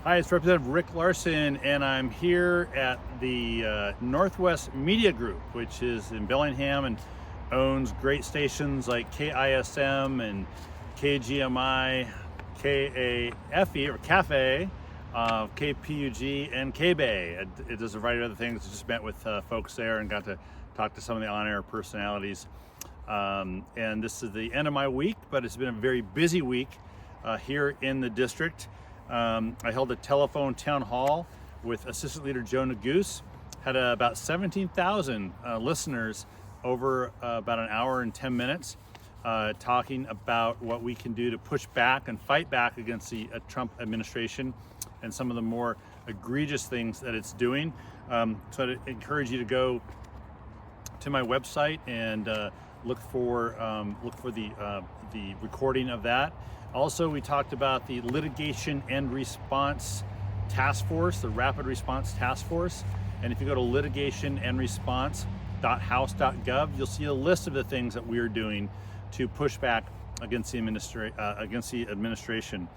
Hi, it's Representative Rick Larsen, and I'm here at the Northwest Media Group, which is in Bellingham and owns great stations like KISM and KGMI, KAFE or Cafe, KPUG, and KBay. It does a variety of other things. I just met with folks there and got to talk to some of the on-air personalities. And this is the end of my week, but it's been a very busy week here in the district. I held a telephone town hall with Assistant Leader Joe Neguse, had about 17,000 listeners over about an hour and 10 minutes, talking about what we can do to push back and fight back against the Trump administration and some of the more egregious things that it's doing. So I'd encourage you to go to my website and look for the recording of that. Also, we talked about the Litigation and Response Task Force, the Rapid Response Task Force. And if you go to litigationandresponse.house.gov, you'll see a list of the things that we are doing to push back against the administration.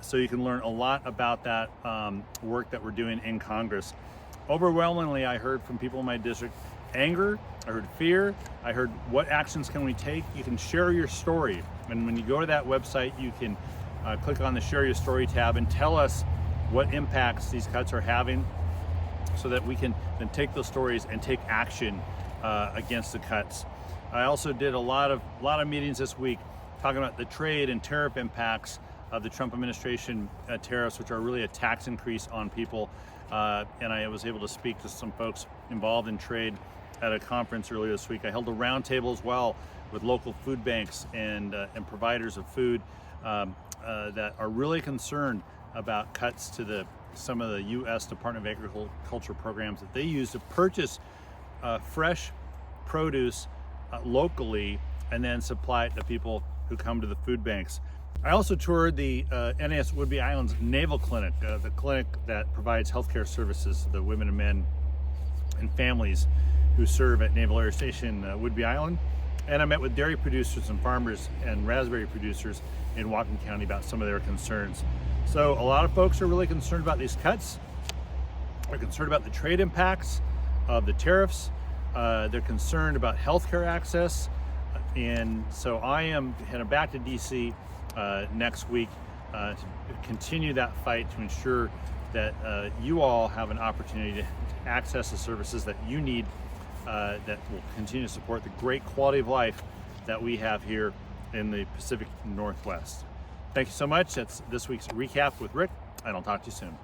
So you can learn a lot about that work that we're doing in Congress. Overwhelmingly, I heard from people in my district anger, I heard fear, I heard what actions can we take. You can share your story. And when you go to that website, you can click on the Share Your Story tab and tell us what impacts these cuts are having so that we can then take those stories and take action against the cuts. I also did a lot of meetings this week talking about the trade and tariff impacts of the Trump administration tariffs, which are really a tax increase on people. And I was able to speak to some folks involved in trade at a conference earlier this week. I held a roundtable as well with local food banks and providers of food that are really concerned about cuts to some of the U.S. Department of Agriculture programs that they use to purchase fresh produce locally and then supply it to people who come to the food banks. I also toured the NAS Whidbey Island's Naval Clinic, the clinic that provides healthcare services to the women and men and families who serve at Naval Air Station Whidbey Island. And I met with dairy producers and farmers and raspberry producers in Whatcom County about some of their concerns. So a lot of folks are really concerned about these cuts. They're concerned about the trade impacts of the tariffs. They're concerned about healthcare access. And so I am heading back to DC next week to continue that fight to ensure that you all have an opportunity to access the services that you need that will continue to support the great quality of life that we have here in the Pacific Northwest. Thank you so much. That's this week's recap with Rick, and I'll talk to you soon.